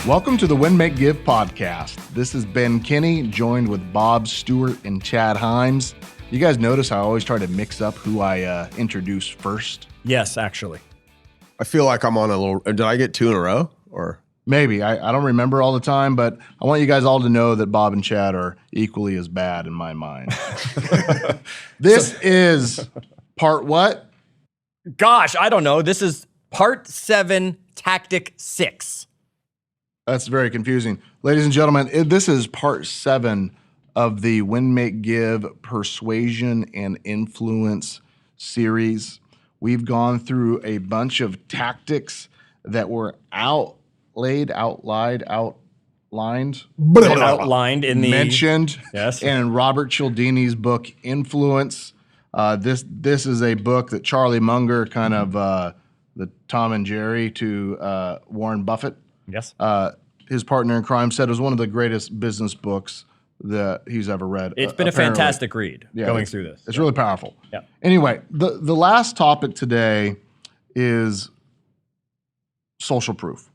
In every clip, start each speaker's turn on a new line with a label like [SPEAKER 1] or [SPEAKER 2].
[SPEAKER 1] Welcome to the Win, Make, Give podcast. This is Ben Kinney, joined with Bob Stewart and Chad Himes. You guys notice how I always try to mix up who I introduce first?
[SPEAKER 2] Yes, actually.
[SPEAKER 3] I feel like I'm on a little. Did I get two in a row? Or
[SPEAKER 1] Maybe. I don't remember all the time, but I want you guys all to know that Bob and Chad are equally as bad in my mind. This is part what?
[SPEAKER 2] Gosh, I don't know. This is part 7, tactic 6.
[SPEAKER 1] That's very confusing. Ladies and gentlemen, this is part 7 of the Win, Make, Give, Persuasion, and Influence series. We've gone through a bunch of tactics that were outlined
[SPEAKER 2] in the
[SPEAKER 1] mentioned
[SPEAKER 2] Yes.
[SPEAKER 1] in Robert Cialdini's book Influence. This is a book that Charlie Munger, kind of the Tom and Jerry to Warren Buffett,
[SPEAKER 2] Yes.
[SPEAKER 1] his partner in crime, said was one of the greatest business books that he's ever read.
[SPEAKER 2] It's been
[SPEAKER 1] apparently.
[SPEAKER 2] a fantastic read going
[SPEAKER 1] it's-
[SPEAKER 2] through this.
[SPEAKER 1] It's really powerful.
[SPEAKER 2] Yeah.
[SPEAKER 1] Anyway, the last topic today is social proof.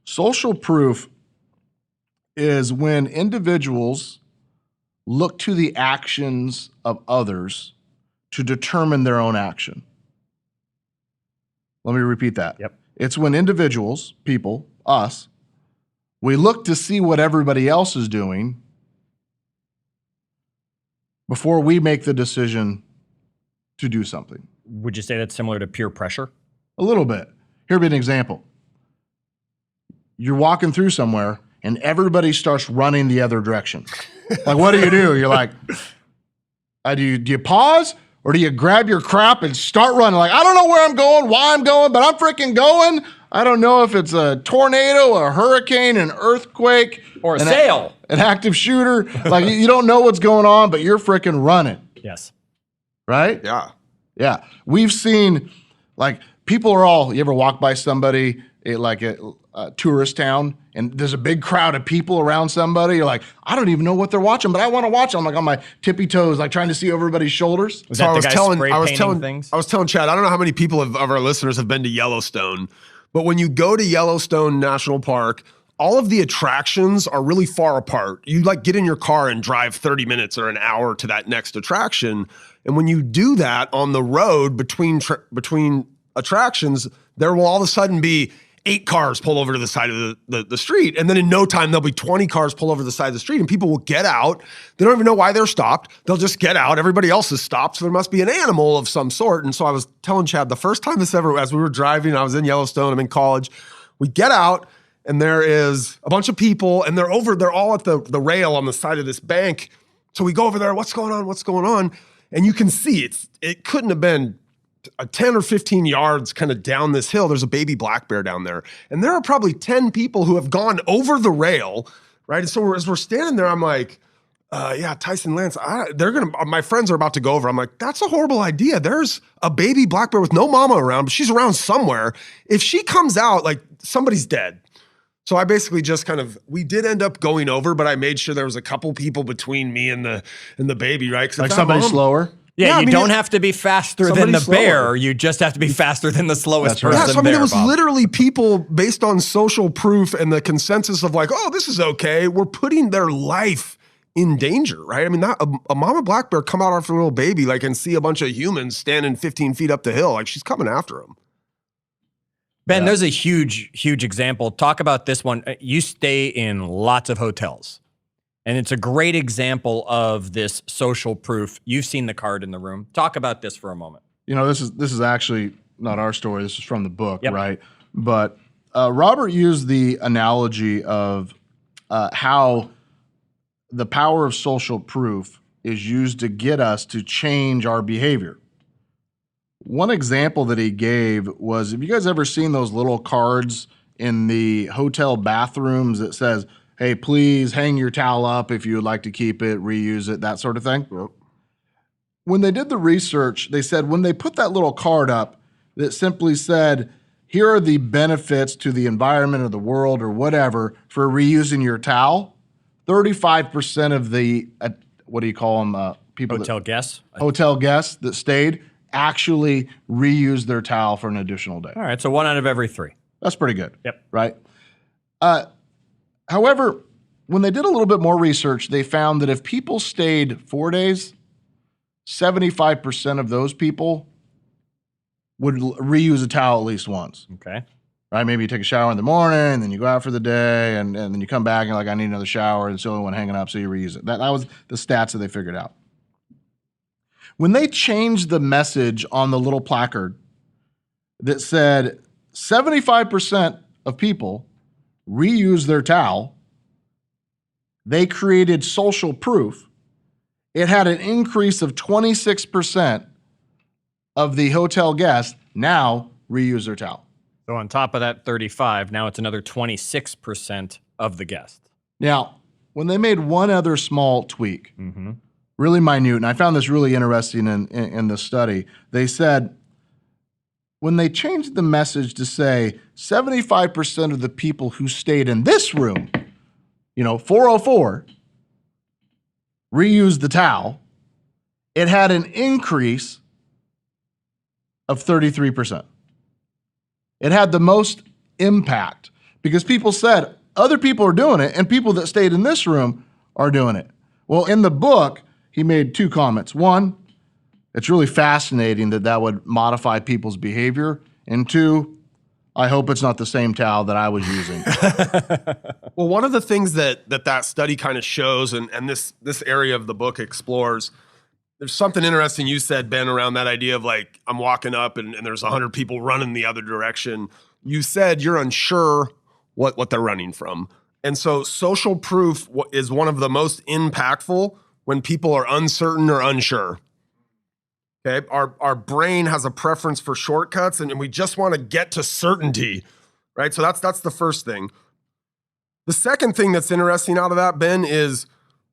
[SPEAKER 1] Social proof is when individuals look to the actions of others to determine their own action. Let me repeat that.
[SPEAKER 2] Yep.
[SPEAKER 1] It's when individuals, people, us, we look to see what everybody else is doing before we make the decision to do something.
[SPEAKER 2] Would you say that's similar to peer pressure?
[SPEAKER 1] A little bit. Here'd be an example. You're walking through somewhere and everybody starts running the other direction. Like, what do? You're like, do you pause or do you grab your crap and start running? Like, I don't know where I'm going, why I'm going, but I'm freaking going. I don't know if it's a tornado, a hurricane, an earthquake,
[SPEAKER 2] Or a sail.
[SPEAKER 1] an active shooter. Like, you don't know what's going on, but you're freaking running,
[SPEAKER 2] Yes.
[SPEAKER 1] right?
[SPEAKER 3] yeah,
[SPEAKER 1] Yeah. We've seen, like, people are all, you ever walk by somebody like a tourist town and there's a big crowd of people around somebody? You're like, I don't even know what they're watching, but I want to watch them. I'm like on my tippy toes, like trying to see everybody's shoulders.
[SPEAKER 2] Was that the guy spray painting things?
[SPEAKER 3] I was telling Chad. I don't know how many people of our listeners have been to Yellowstone, but when you go to Yellowstone National Park, all of the attractions are really far apart. You like get in your car and drive 30 minutes or an hour to that next attraction, and when you do that on the road between attractions, there will all of a sudden be 8 cars pull over to the side of the street. And then in no time, there'll be 20 cars pull over to the side of the street and people will get out. They don't even know why they're stopped. They'll just get out. Everybody else is stopped. So there must be an animal of some sort. And so I was telling Chad, the first time as we were driving, I was in Yellowstone, I'm in college. We get out and there is a bunch of people and they're all at the rail on the side of this bank. So we go over there, what's going on? And you can see it couldn't have been 10 or 15 yards kind of down this hill. There's a baby black bear down there. And there are probably 10 people who have gone over the rail, right? And so as we're standing there, I'm like, Tyson Lance, my friends are about to go over. I'm like, that's a horrible idea. There's a baby black bear with no mama around, but she's around somewhere. If she comes out, like somebody's dead. So I basically just we did end up going over, but I made sure there was a couple people between me and the baby, right?
[SPEAKER 1] Like somebody slower.
[SPEAKER 2] Yeah, you don't have to be faster than the bear. You just have to be faster than the slowest person.
[SPEAKER 3] Yeah, so
[SPEAKER 2] there,
[SPEAKER 3] it was
[SPEAKER 2] Bob.
[SPEAKER 3] literally people based on social proof and the consensus of like, oh, this is okay. We're putting their life in danger, right? I mean, a mama black bear come out after a little baby, like, and see a bunch of humans standing 15 feet up the hill, like she's coming after them.
[SPEAKER 2] Ben, there's a huge, huge example. Talk about this one. You stay in lots of hotels. And it's a great example of this social proof. You've seen the card in the room. Talk about this for a moment.
[SPEAKER 1] This is actually not our story. This is from the book,
[SPEAKER 2] Yep.
[SPEAKER 1] right? But Robert used the analogy of how the power of social proof is used to get us to change our behavior. One example that he gave was, have you guys ever seen those little cards in the hotel bathrooms that says, hey, please hang your towel up if you would like to keep it, reuse it, that sort of thing?
[SPEAKER 3] Yep.
[SPEAKER 1] When they did the research, they said when they put that little card up that simply said, here are the benefits to the environment or the world or whatever for reusing your towel, 35% of the, what do you call them, people
[SPEAKER 2] Hotel guests.
[SPEAKER 1] hotel guests that stayed actually reused their towel for an additional day.
[SPEAKER 2] All right, so 1 out of every 3.
[SPEAKER 1] That's pretty good.
[SPEAKER 2] Yep.
[SPEAKER 1] Right? However, when they did a little bit more research, they found that if people stayed 4 days, 75% of those people would reuse a towel at least once.
[SPEAKER 2] Okay.
[SPEAKER 1] Right? Maybe you take a shower in the morning, then you go out for the day, and then you come back and you're like, I need another shower, and it's the only one hanging up, so you reuse it. That was the stats that they figured out. When they changed the message on the little placard that said 75% of people reuse their towel, they created social proof. It had an increase of 26% of the hotel guests now reuse their towel.
[SPEAKER 2] So on top of that 35, now it's another 26% of the guests.
[SPEAKER 1] Now, when they made one other small tweak, really minute, and I found this really interesting in the study, they said when they changed the message to say 75% of the people who stayed in this room, 404, reused the towel, it had an increase of 33%. It had the most impact because people said other people are doing it and people that stayed in this room are doing it. Well, in the book, he made two comments. One, it's really fascinating that would modify people's behavior. And two, I hope it's not the same towel that I was using.
[SPEAKER 3] Well, one of the things that study kind of shows and this area of the book explores, there's something interesting you said, Ben, around that idea of like, I'm walking up and there's 100 people running the other direction. You said you're unsure what they're running from. And so social proof is one of the most impactful when people are uncertain or unsure. Okay, our brain has a preference for shortcuts and we just want to get to certainty, right? So that's the first thing. The second thing that's interesting out of that, Ben, is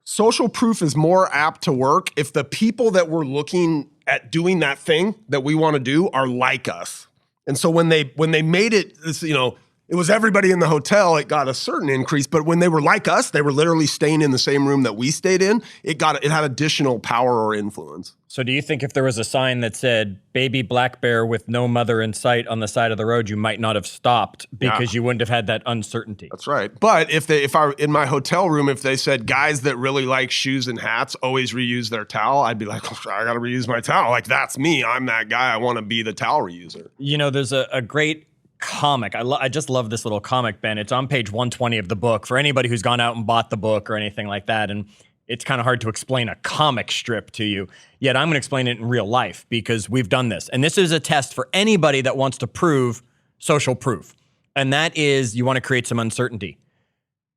[SPEAKER 3] social proof is more apt to work if the people that we're looking at doing that thing that we want to do are like us. And so when they made it, it was everybody in the hotel, it got a certain increase, but when they were like us, they were literally staying in the same room that we stayed in, it had additional power or influence.
[SPEAKER 2] So do you think if there was a sign that said baby black bear with no mother in sight on the side of the road, you might not have stopped because you wouldn't have had that uncertainty?
[SPEAKER 3] That's right. But if I in my hotel room, if they said guys that really like shoes and hats always reuse their towel, I'd be like, I got to reuse my towel. Like, that's me. I'm that guy. I want to be the towel reuser.
[SPEAKER 2] There's a great comic. I just love this little comic, Ben. It's on page 120 of the book for anybody who's gone out and bought the book or anything like that. And it's kind of hard to explain a comic strip to you. Yet I'm going to explain it in real life because we've done this. And this is a test for anybody that wants to prove social proof. And that is you want to create some uncertainty.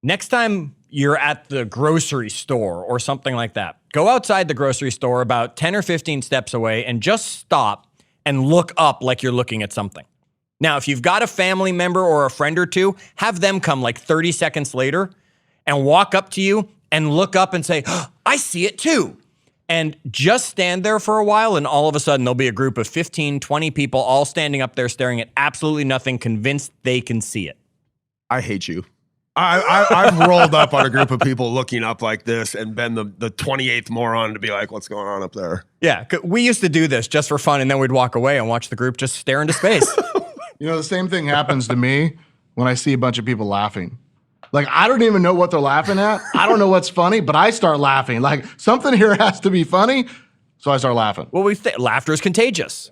[SPEAKER 2] Next time you're at the grocery store or something like that, go outside the grocery store about 10 or 15 steps away and just stop and look up like you're looking at something. Now, if you've got a family member or a friend or two, have them come like 30 seconds later and walk up to you and look up and say, oh, I see it too. And just stand there for a while, and all of a sudden there'll be a group of 15, 20 people all standing up there staring at absolutely nothing, convinced they can see it.
[SPEAKER 3] I hate you. I've rolled up on a group of people looking up like this and been the 28th moron to be like, what's going on up there?
[SPEAKER 2] Yeah, we used to do this just for fun, and then we'd walk away and watch the group just stare into space.
[SPEAKER 1] The same thing happens to me when I see a bunch of people laughing. Like, I don't even know what they're laughing at. I don't know what's funny, but I start laughing. Like, something here has to be funny, so I start laughing.
[SPEAKER 2] Well, laughter is contagious.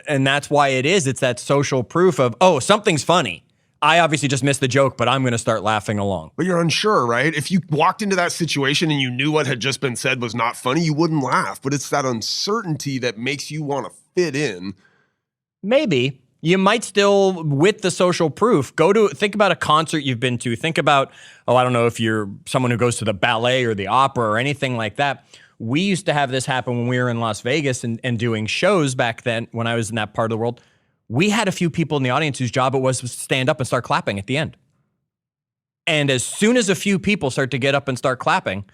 [SPEAKER 2] And that's why it is. It's that social proof of, oh, something's funny. I obviously just missed the joke, but I'm going to start laughing along.
[SPEAKER 3] But you're unsure, right? If you walked into that situation and you knew what had just been said was not funny, you wouldn't laugh. But it's that uncertainty that makes you want to fit in.
[SPEAKER 2] Maybe. You might still, with the social proof, think about a concert you've been to. Think about, I don't know if you're someone who goes to the ballet or the opera or anything like that. We used to have this happen when we were in Las Vegas and doing shows back then when I was in that part of the world. We had a few people in the audience whose job it was to stand up and start clapping at the end. And as soon as a few people start to get up and start clapping,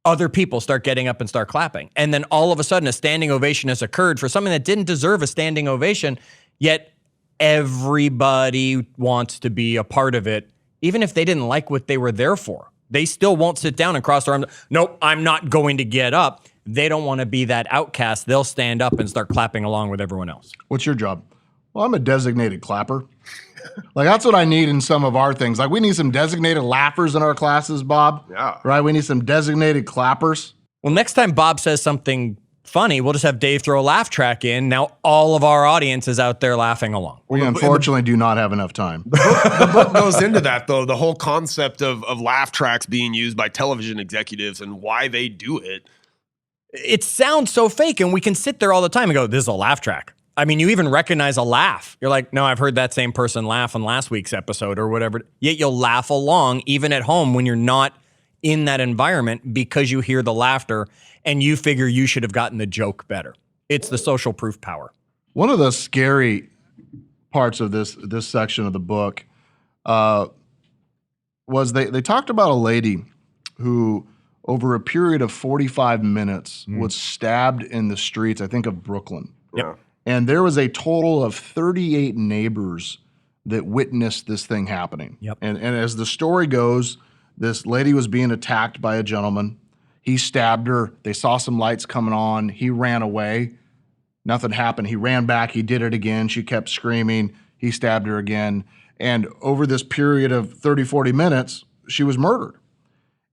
[SPEAKER 2] other people start getting up and start clapping. And then all of a sudden, a standing ovation has occurred for something that didn't deserve a standing ovation, yet everybody wants to be a part of it, even if they didn't like what they were there for. They still won't sit down and cross their arms. Nope, I'm not going to get up. They don't want to be that outcast. They'll stand up and start clapping along with everyone else.
[SPEAKER 1] What's your job? Well, I'm a designated clapper. Like, that's what I need in some of our things. Like, we need some designated laughers in our classes, Bob.
[SPEAKER 3] Yeah.
[SPEAKER 1] Right? We need some designated clappers.
[SPEAKER 2] Well, next time Bob says something funny, we'll just have Dave throw a laugh track in. Now all of our audience is out there laughing along.
[SPEAKER 1] We unfortunately do not have enough time.
[SPEAKER 3] The book goes into that, though, the whole concept of laugh tracks being used by television executives and why they do it.
[SPEAKER 2] It sounds so fake, and we can sit there all the time and go, this is a laugh track. I mean, you even recognize a laugh. You're like, no, I've heard that same person laugh on last week's episode or whatever. Yet you'll laugh along even at home when you're not in that environment because you hear the laughter and you figure you should have gotten the joke better. It's the social proof power.
[SPEAKER 1] One of the scary parts of this section of the book was they talked about a lady who, over a period of 45 minutes, was stabbed in the streets, I think, of Brooklyn.
[SPEAKER 2] Yep.
[SPEAKER 1] And there was a total of 38 neighbors that witnessed this thing happening.
[SPEAKER 2] Yep.
[SPEAKER 1] And as the story goes, this lady was being attacked by a gentleman. He stabbed her. They saw some lights coming on. He ran away. Nothing happened. He ran back. He did it again. She kept screaming. He stabbed her again. And over this period of 30, 40 minutes, she was murdered.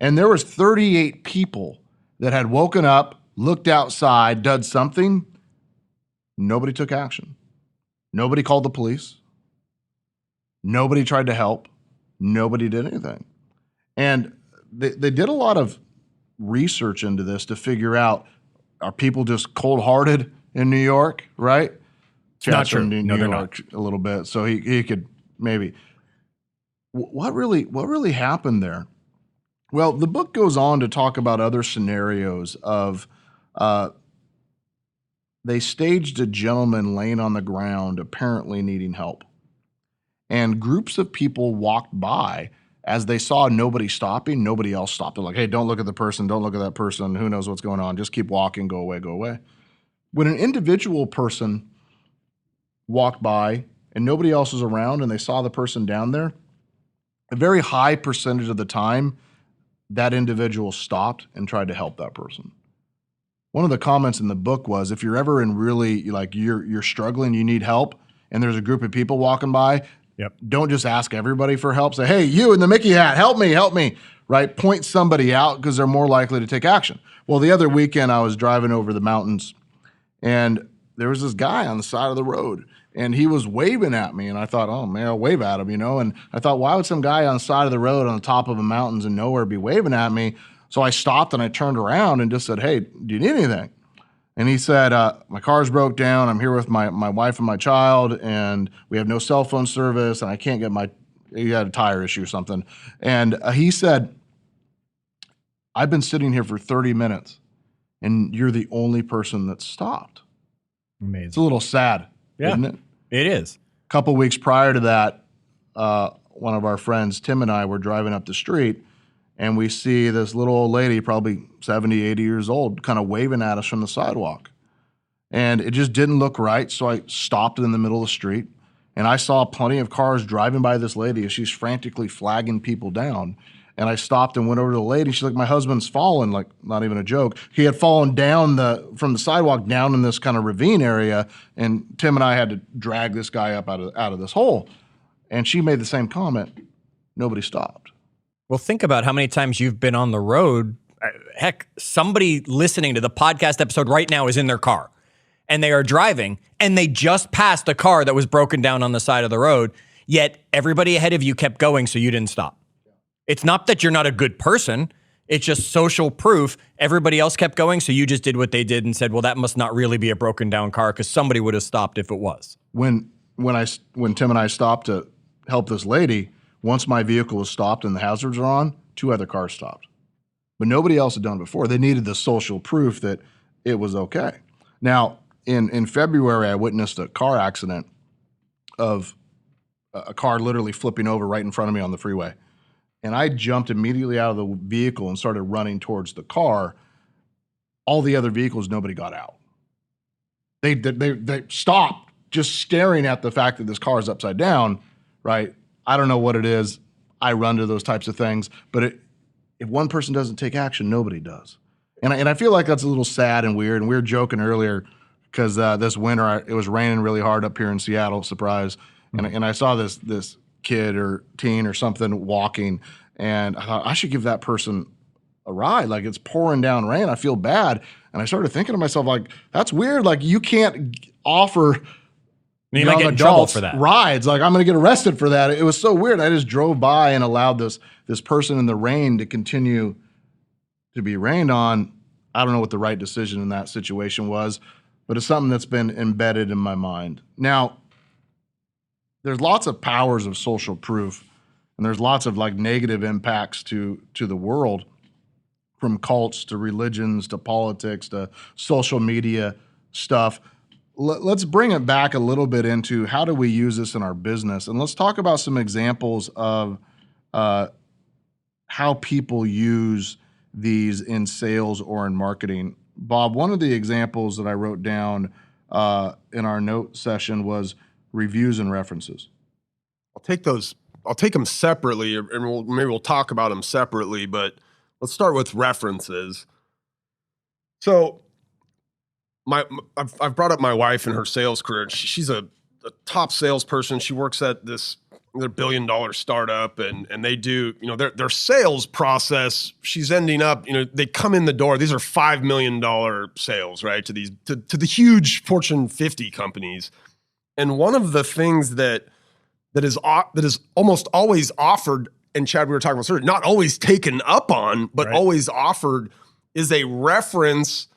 [SPEAKER 1] And there was 38 people that had woken up, looked outside, done something. Nobody took action. Nobody called the police. Nobody tried to help. Nobody did anything. And they did a lot of research into this to figure out, are people just cold-hearted in New York, right?
[SPEAKER 2] It's not true.
[SPEAKER 1] New
[SPEAKER 2] No, they're
[SPEAKER 1] York a little bit, so he could maybe. What really happened there? Well, the book goes on to talk about other scenarios of they staged a gentleman laying on the ground, apparently needing help. And groups of people walked by. As they saw nobody stopping, nobody else stopped. They're like, hey, don't look at the person, don't look at that person, who knows what's going on, just keep walking, go away, go away. When an individual person walked by and nobody else was around and they saw the person down there, a very high percentage of the time, that individual stopped and tried to help that person. One of the comments in the book was, if you're ever in really, like, you're struggling, you need help, and there's a group of people walking by, don't just ask everybody for help. Say, hey, you in the Mickey hat, help me, right? Point somebody out because they're more likely to take action. Well, the other weekend I was driving over the mountains and there was this guy on the side of the road and he was waving at me. And I thought, oh man, I'll wave at him, And I thought, why would some guy on the side of the road on the top of the mountains and nowhere be waving at me? So I stopped and I turned around and just said, hey, do you need anything? And he said, my car's broke down. I'm here with my wife and my child, and we have no cell phone service, and I can't get he had a tire issue or something. And he said, I've been sitting here for 30 minutes, and you're the only person that stopped.
[SPEAKER 2] Amazing.
[SPEAKER 1] It's a little sad, isn't it?
[SPEAKER 2] It is.
[SPEAKER 1] A couple weeks prior to that, one of our friends, Tim and I, were driving up the street, and we see this little old lady, probably 70, 80 years old, kind of waving at us from the sidewalk. And it just didn't look right, so I stopped in the middle of the street, and I saw plenty of cars driving by this lady as she's frantically flagging people down. And I stopped and went over to the lady. She's like, my husband's fallen, like, not even a joke. He had fallen down from the sidewalk down in this kind of ravine area, and Tim and I had to drag this guy up out of this hole. And she made the same comment. Nobody stopped.
[SPEAKER 2] Well, think about how many times you've been on the road. Heck, somebody listening to the podcast episode right now is in their car and they are driving and they just passed a car that was broken down on the side of the road, yet everybody ahead of you kept going, so you didn't stop. It's not that you're not a good person. It's just social proof. Everybody else kept going, so you just did what they did and said, well, that must not really be a broken down car because somebody would have stopped if it was.
[SPEAKER 1] When Tim and I stopped to help this lady, once my vehicle was stopped and the hazards were on, 2 other cars stopped. But nobody else had done it before. They needed the social proof that it was okay. Now, in February, I witnessed a car accident of a car literally flipping over right in front of me on the freeway. And I jumped immediately out of the vehicle and started running towards the car. All the other vehicles, nobody got out. They stopped just staring at the fact that this car is upside down, right? I don't know what it is. I run to those types of things. But if one person doesn't take action, nobody does. And I feel like that's a little sad and weird. And we were joking earlier, because this winter it was raining really hard up here in Seattle. Surprise! And I saw this kid or teen or something walking, and I thought I should give that person a ride. Like, it's pouring down rain. I feel bad, and I started thinking to myself, like, that's weird. Like, you can't offer
[SPEAKER 2] You might get in trouble for that.
[SPEAKER 1] rides. Like, I'm going to get arrested for that. It was so weird. I just drove by and allowed this person in the rain to continue to be rained on. I don't know what the right decision in that situation was, but it's something that's been embedded in my mind. Now, there's lots of powers of social proof, and there's lots of like negative impacts to the world, from cults to religions to politics to social media stuff. Let's bring it back a little bit into how do we use this in our business, and let's talk about some examples of how people use these in sales or in marketing. Bob, one of the examples that I wrote down in our note session was reviews and references.
[SPEAKER 3] I'll take them separately, and maybe we'll talk about them separately, but let's start with references. So I've brought up my wife and her sales career. She's a top salesperson. She works at their $1 billion startup, and they do, their sales process. She's ending up, they come in the door. These are $5 million sales, right? To the huge Fortune 50 companies. And one of the things that is almost always offered, and Chad, we were talking about earlier, not always taken up on, but always offered, is a reference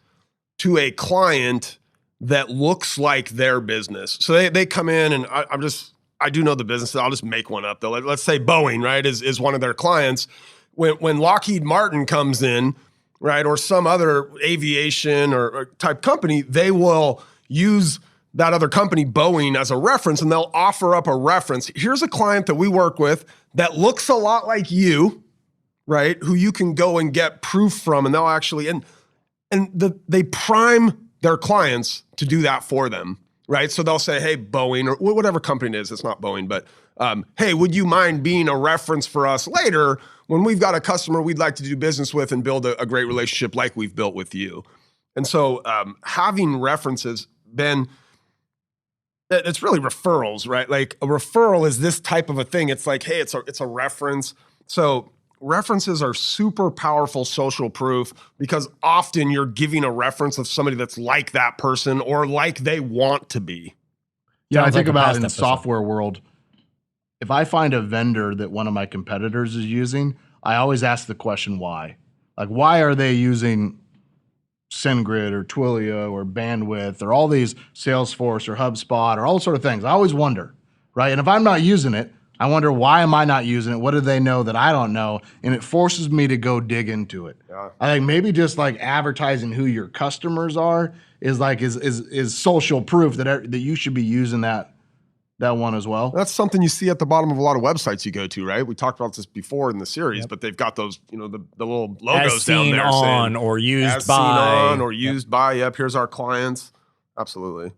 [SPEAKER 3] to a client that looks like their business. So they come in, and I do know the business. I'll just make one up though. Let's say Boeing, right, is one of their clients. When Lockheed Martin comes in, right, or some other aviation or type company, they will use that other company, Boeing, as a reference, and they'll offer up a reference. Here's a client that we work with that looks a lot like you, right, who you can go and get proof from, and they'll actually, they prime their clients to do that for them, right? So they'll say, hey, Boeing, or whatever company it is, it's not Boeing, but hey, would you mind being a reference for us later when we've got a customer we'd like to do business with and build a great relationship like we've built with you? And so having references, Ben, it's really referrals, right? Like, a referral is this type of a thing. It's like, hey, it's a reference. So references are super powerful social proof, because often you're giving a reference of somebody that's like that person or like they want to be.
[SPEAKER 1] Yeah, I think about in the software world, if I find a vendor that one of my competitors is using, I always ask the question, why? Like, why are they using SendGrid or Twilio or Bandwidth or all these Salesforce or HubSpot or all sort of things? I always wonder, right? And if I'm not using it, I wonder, why am I not using it? What do they know that I don't know? And it forces me to go dig into it. Yeah. I think maybe just like advertising who your customers are is social proof that you should be using that one as well.
[SPEAKER 3] That's something you see at the bottom of a lot of websites you go to, right? We talked about this before in the series, but they've got those, the little logos down there
[SPEAKER 2] on,
[SPEAKER 3] saying,
[SPEAKER 2] or used
[SPEAKER 3] as
[SPEAKER 2] by,
[SPEAKER 3] seen on, or used by. Yep, here's our clients. Absolutely.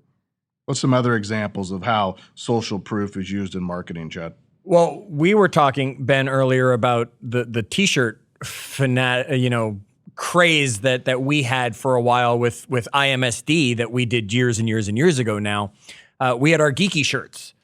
[SPEAKER 1] What's some other examples of how social proof is used in marketing, Chad?
[SPEAKER 2] Well, we were talking, Ben, earlier about the t-shirt craze that we had for a while with IMSD that we did years and years and years ago now. We had our geeky shirts,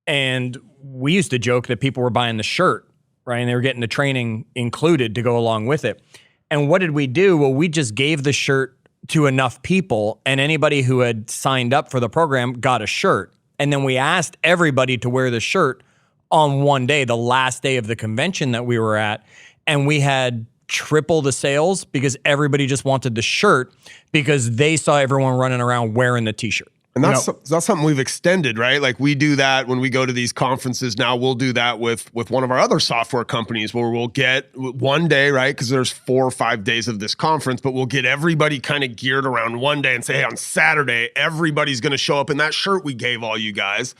[SPEAKER 2] and we used to joke that people were buying the shirt, right? And they were getting the training included to go along with it. And what did we do? Well, we just gave the shirt to enough people, and anybody who had signed up for the program got a shirt. And then we asked everybody to wear the shirt on one day, the last day of the convention that we were at. And we had triple the sales because everybody just wanted the shirt because they saw everyone running around wearing the t-shirt.
[SPEAKER 3] And that's something we've extended, right? Like, we do that when we go to these conferences now. We'll do that with one of our other software companies, where we'll get one day, right? Because there's 4 or 5 days of this conference, but we'll get everybody kind of geared around one day and say, hey, on Saturday, everybody's going to show up in that shirt we gave all you guys,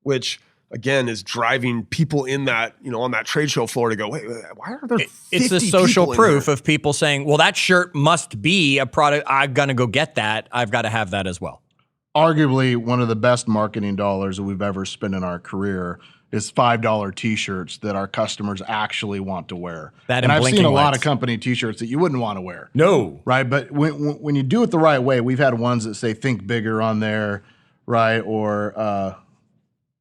[SPEAKER 3] which again is driving people in that, on that trade show floor to go, wait, why are there 50
[SPEAKER 2] It's the social
[SPEAKER 3] people
[SPEAKER 2] proof of people saying, well, that shirt must be a product. I'm going to go get that. I've got to have that as well.
[SPEAKER 1] Arguably one of the best marketing dollars that we've ever spent in our career is $5 t-shirts that our customers actually want to wear.
[SPEAKER 2] That
[SPEAKER 1] and
[SPEAKER 2] and
[SPEAKER 1] I've seen
[SPEAKER 2] blinking
[SPEAKER 1] a lot
[SPEAKER 2] lights.
[SPEAKER 1] of company t-shirts that you wouldn't want to wear.
[SPEAKER 2] No.
[SPEAKER 1] Right? But when you do it the right way, we've had ones that say think bigger on there, right? Or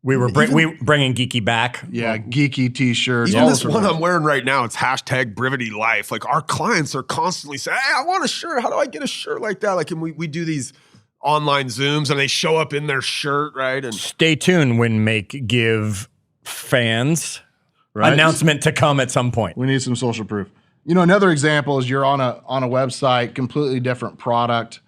[SPEAKER 2] We were bringing geeky back.
[SPEAKER 1] geeky t-shirts.
[SPEAKER 3] Even
[SPEAKER 1] all
[SPEAKER 3] this
[SPEAKER 1] sorts
[SPEAKER 3] one
[SPEAKER 1] of-
[SPEAKER 3] I'm wearing right now, it's hashtag Brevity Life. Like our clients are constantly saying, hey, I want a shirt. How do I get a shirt like that? Like, and we do these online Zooms and they show up in their shirt, right? And
[SPEAKER 2] Stay tuned when Make give fans
[SPEAKER 1] Right?
[SPEAKER 2] announcement to come at some point.
[SPEAKER 1] We need some social proof. You know, another example is you're on a website, completely different product.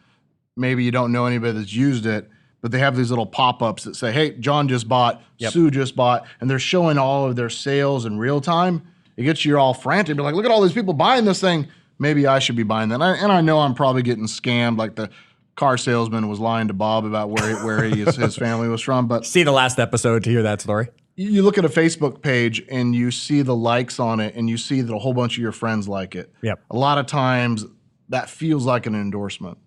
[SPEAKER 1] Maybe you don't know anybody that's used it, but they have these little pop-ups that say, hey, John just bought, Sue just bought, and they're showing all of their sales in real time. It gets you all frantic. You're like, look at all these people buying this thing. Maybe I should be buying that. And I know I'm probably getting scammed, like the car salesman was lying to Bob about where his family was from. But
[SPEAKER 2] See the last episode to hear that story.
[SPEAKER 1] you look at a Facebook page and you see the likes on it and you see that a whole bunch of your friends like it.
[SPEAKER 2] Yep.
[SPEAKER 1] A lot of times that feels like an endorsement.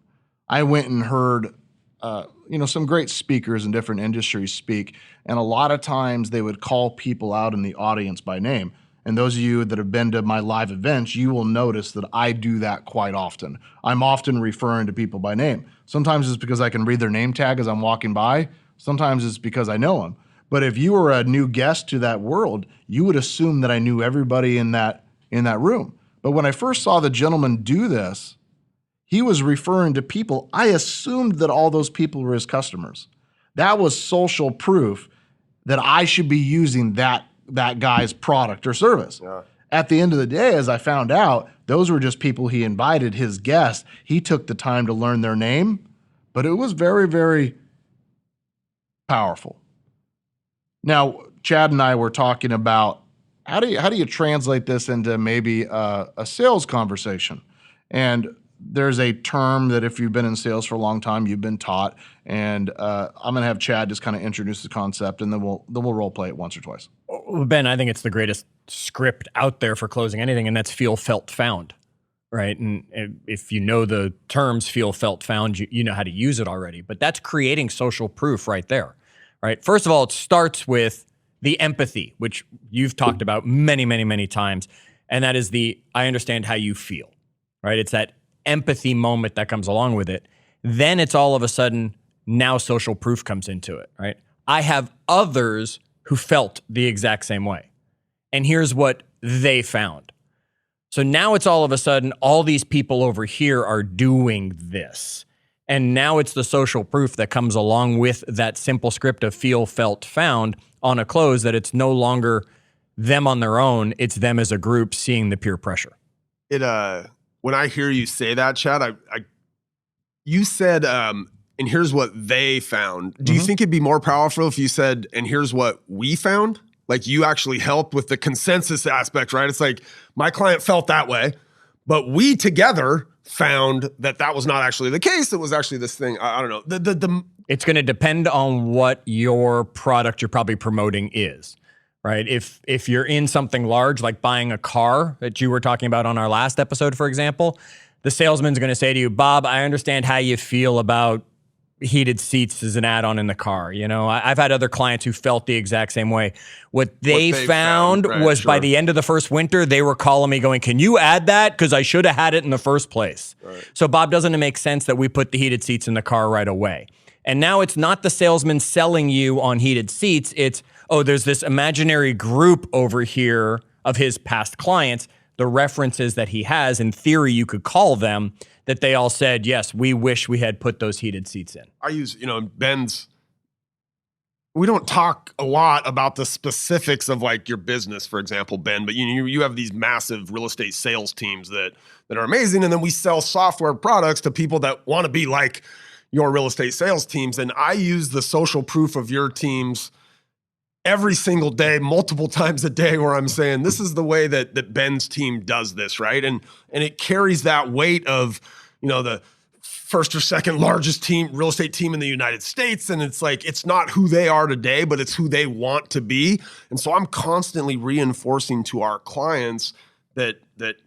[SPEAKER 1] I went and heard some great speakers in different industries speak, and a lot of times they would call people out in the audience by name. And those of you that have been to my live events, you will notice that I do that quite often. I'm often referring to people by name. Sometimes it's because I can read their name tag as I'm walking by. Sometimes it's because I know them. But if you were a new guest to that world, you would assume that I knew everybody in that room. But when I first saw the gentleman do this, he was referring to people. I assumed that all those people were his customers. That was social proof that I should be using that guy's product or service. Yeah. At the end of the day, as I found out, those were just people he invited, his guests. He took the time to learn their name, but it was very, very powerful. Now, Chad and I were talking about how do you translate this into maybe a sales conversation? And there's a term that if you've been in sales for a long time, you've been taught. And I'm going to have Chad just kind of introduce the concept, and then we'll role play it once or twice.
[SPEAKER 2] Well, Ben, I think it's the greatest script out there for closing anything, and that's feel, felt, found, right? And if you know the terms feel, felt, found, you know how to use it already. But that's creating social proof right there, right? First of all, it starts with the empathy, which you've talked about many, many, many times. And that is I understand how you feel, right? It's that empathy moment that comes along with it. Then it's all of a sudden, now social proof comes into it, right? I have others who felt the exact same way. And here's what they found. So now it's all of a sudden, all these people over here are doing this. And now it's the social proof that comes along with that simple script of feel, felt, found on a close, that it's no longer them on their own, it's them as a group seeing the peer pressure.
[SPEAKER 3] When I hear you say that, Chad, you said, and here's what they found. Do you think it'd be more powerful if you said, and here's what we found? Like you actually helped with the consensus aspect, right? It's like my client felt that way, but we together found that was not actually the case. It was actually this thing. I don't know.
[SPEAKER 2] It's going to depend on what your product you're probably promoting is. Right. If you're in something large, like buying a car that you were talking about on our last episode, for example, the salesman's going to say to you, Bob, I understand how you feel about heated seats as an add-on in the car. You know, I've had other clients who felt the exact same way. What they found
[SPEAKER 3] right,
[SPEAKER 2] was by the end of the first winter, they were calling me going, can you add that? Because I should have had it in the first place. Right. So Bob, doesn't it make sense that we put the heated seats in the car right away? And now it's not the salesman selling you on heated seats. It's, oh, there's this imaginary group over here of his past clients, the references that he has. In theory, you could call them, that they all said, yes, we wish we had put those heated seats in.
[SPEAKER 3] I use, Ben's, we don't talk a lot about the specifics of like your business, for example, Ben, but you have these massive real estate sales teams that are amazing. And then we sell software products to people that want to be like your real estate sales teams. And I use the social proof of your teams every single day, multiple times a day, where I'm saying, this is the way that Ben's team does this, right? And it carries that weight of, the first or second largest real estate team in the United States. And it's like, it's not who they are today, but it's who they want to be. And so I'm constantly reinforcing to our clients that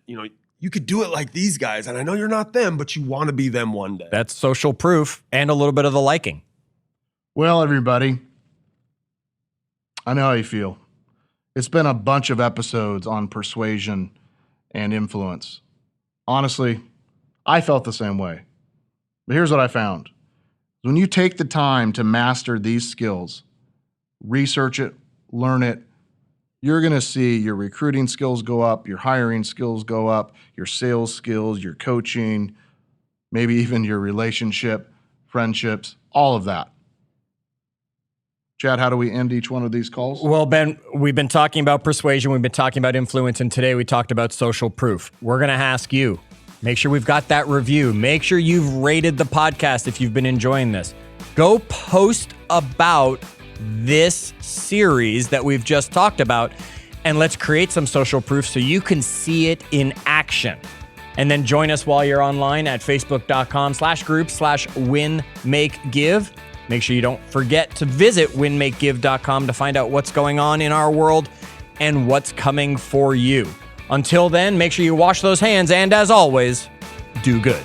[SPEAKER 3] you could do it like these guys. And I know you're not them, but you want to be them one day.
[SPEAKER 2] That's social proof and a little bit of the liking.
[SPEAKER 1] Well, everybody, I know how you feel. It's been a bunch of episodes on persuasion and influence. Honestly, I felt the same way. But here's what I found. When you take the time to master these skills, research it, learn it, you're going to see your recruiting skills go up, your hiring skills go up, your sales skills, your coaching, maybe even your relationship, friendships, all of that. Chad, how do we end each one of these calls?
[SPEAKER 2] Well, Ben, we've been talking about persuasion, we've been talking about influence, and today we talked about social proof. We're going to ask you, make sure we've got that review. Make sure you've rated the podcast if you've been enjoying this. Go post about this series that we've just talked about, and let's create some social proof so you can see it in action. And then join us while you're online at facebook.com/group/winmakegive. Make sure you don't forget to visit winmakegive.com to find out what's going on in our world and what's coming for you. Until then, make sure you wash those hands, and as always, do good.